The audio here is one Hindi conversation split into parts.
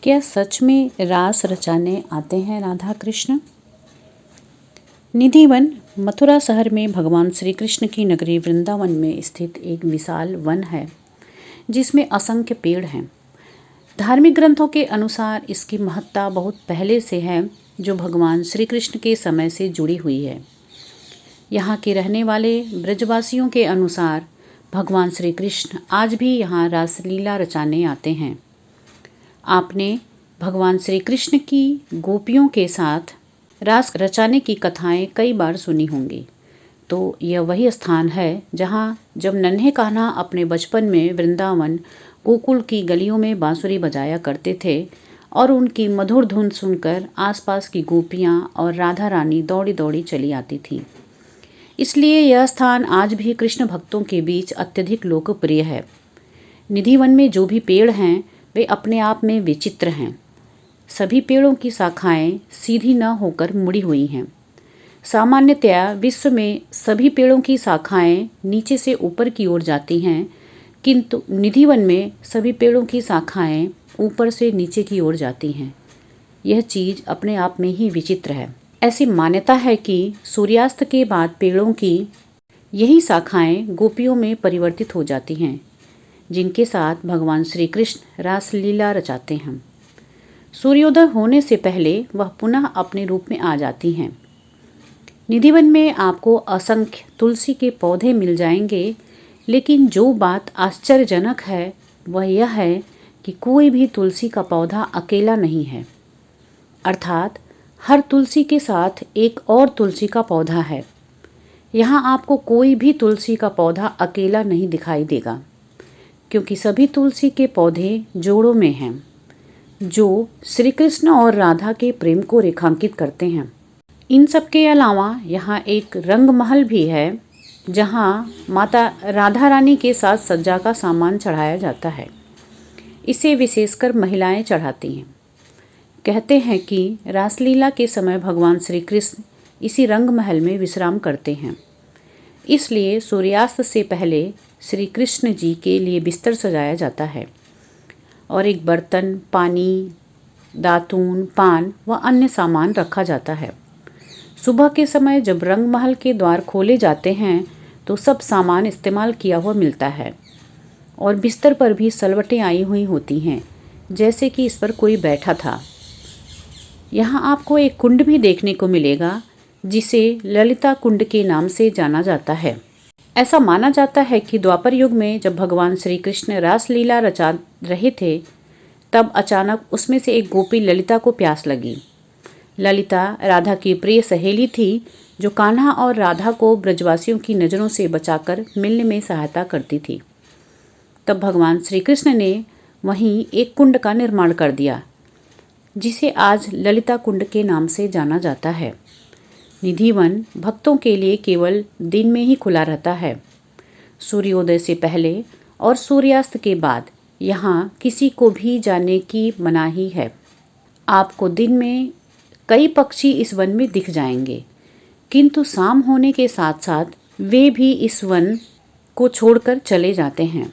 क्या सच में रास रचाने आते हैं राधा कृष्ण? निधिवन मथुरा शहर में भगवान श्री कृष्ण की नगरी वृंदावन में स्थित एक विशाल वन है जिसमें असंख्य पेड़ हैं। धार्मिक ग्रंथों के अनुसार इसकी महत्ता बहुत पहले से है, जो भगवान श्री कृष्ण के समय से जुड़ी हुई है। यहाँ के रहने वाले ब्रजवासियों के अनुसार भगवान श्री कृष्ण आज भी यहाँ रासलीला रचाने आते हैं। आपने भगवान श्री कृष्ण की गोपियों के साथ रास रचाने की कथाएं कई बार सुनी होंगी। तो यह वही स्थान है जहाँ जब नन्हे कान्हा अपने बचपन में वृंदावन गोकुल की गलियों में बांसुरी बजाया करते थे और उनकी मधुर धुन सुनकर आसपास की गोपियाँ और राधा रानी दौड़ी दौड़ी चली आती थी। इसलिए यह स्थान आज भी कृष्ण भक्तों के बीच अत्यधिक लोकप्रिय है। निधिवन में जो भी पेड़ हैं वे अपने आप में विचित्र हैं। सभी पेड़ों की शाखाएं सीधी न होकर मुड़ी हुई हैं। सामान्यतया विश्व में सभी पेड़ों की शाखाएं नीचे से ऊपर की ओर जाती हैं, किंतु निधिवन में सभी पेड़ों की शाखाएं ऊपर से नीचे की ओर जाती हैं। यह चीज़ अपने आप में ही विचित्र है। ऐसी मान्यता है कि सूर्यास्त के बाद पेड़ों की यही शाखाएं गोपियों में परिवर्तित हो जाती हैं, जिनके साथ भगवान श्री कृष्ण रासलीला रचाते हैं। सूर्योदय होने से पहले वह पुनः अपने रूप में आ जाती हैं। निधिवन में आपको असंख्य तुलसी के पौधे मिल जाएंगे, लेकिन जो बात आश्चर्यजनक है वह यह है कि कोई भी तुलसी का पौधा अकेला नहीं है। अर्थात हर तुलसी के साथ एक और तुलसी का पौधा है। यहाँ आपको कोई भी तुलसी का पौधा अकेला नहीं दिखाई देगा, क्योंकि सभी तुलसी के पौधे जोड़ों में हैं, जो श्री कृष्ण और राधा के प्रेम को रेखांकित करते हैं। इन सब के अलावा यहाँ एक रंग महल भी है, जहाँ माता राधा रानी के साथ सज्जा का सामान चढ़ाया जाता है। इसे विशेषकर महिलाएं चढ़ाती हैं। कहते हैं कि रासलीला के समय भगवान श्री कृष्ण इसी रंग महल में विश्राम करते हैं। इसलिए सूर्यास्त से पहले श्री कृष्ण जी के लिए बिस्तर सजाया जाता है और एक बर्तन, पानी, दातून, पान व अन्य सामान रखा जाता है। सुबह के समय जब रंग महल के द्वार खोले जाते हैं तो सब सामान इस्तेमाल किया हुआ मिलता है और बिस्तर पर भी सलवटें आई हुई होती हैं, जैसे कि इस पर कोई बैठा था। यहाँ आपको एक कुंड भी देखने को मिलेगा, जिसे ललिता कुंड के नाम से जाना जाता है। ऐसा माना जाता है कि द्वापर युग में जब भगवान श्री कृष्ण रासलीला रचा रहे थे, तब अचानक उसमें से एक गोपी ललिता को प्यास लगी। ललिता राधा की प्रिय सहेली थी, जो कान्हा और राधा को ब्रजवासियों की नज़रों से बचाकर मिलने में सहायता करती थी। तब भगवान श्री कृष्ण ने वहीं एक कुंड का निर्माण कर दिया, जिसे आज ललिता कुंड के नाम से जाना जाता है। निधिवन भक्तों के लिए केवल दिन में ही खुला रहता है। सूर्योदय से पहले और सूर्यास्त के बाद यहाँ किसी को भी जाने की मनाही है। आपको दिन में कई पक्षी इस वन में दिख जाएंगे, किंतु शाम होने के साथ साथ वे भी इस वन को छोड़कर चले जाते हैं।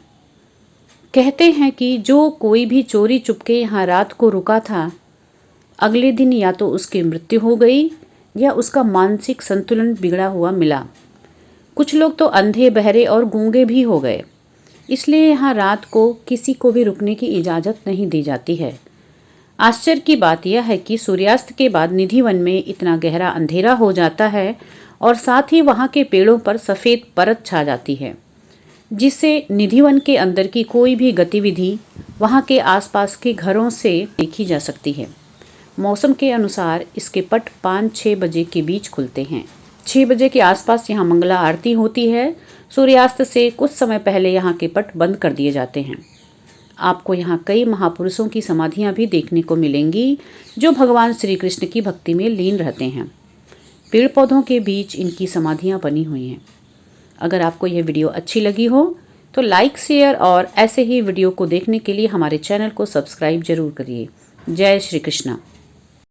कहते हैं कि जो कोई भी चोरी चुपके यहाँ रात को रुका था, अगले दिन या तो उसकी मृत्यु हो गई या उसका मानसिक संतुलन बिगड़ा हुआ मिला। कुछ लोग तो अंधे, बहरे और गूंगे भी हो गए। इसलिए यहाँ रात को किसी को भी रुकने की इजाज़त नहीं दी जाती है। आश्चर्य की बात यह है कि सूर्यास्त के बाद निधिवन में इतना गहरा अंधेरा हो जाता है और साथ ही वहाँ के पेड़ों पर सफ़ेद परत छा जाती है, जिससे निधिवन के अंदर की कोई भी गतिविधि वहाँ के आसपास के घरों से देखी जा सकती है। मौसम के अनुसार इसके पट 5-6 बजे के बीच खुलते हैं। 6 बजे के आसपास यहाँ मंगला आरती होती है। सूर्यास्त से कुछ समय पहले यहाँ के पट बंद कर दिए जाते हैं। आपको यहाँ कई महापुरुषों की समाधियाँ भी देखने को मिलेंगी, जो भगवान श्री कृष्ण की भक्ति में लीन रहते हैं। पेड़ पौधों के बीच इनकी समाधियाँ बनी हुई हैं। अगर आपको यह वीडियो अच्छी लगी हो तो लाइक, शेयर और ऐसे ही वीडियो को देखने के लिए हमारे चैनल को सब्सक्राइब जरूर करिए। जय श्री कृष्ण।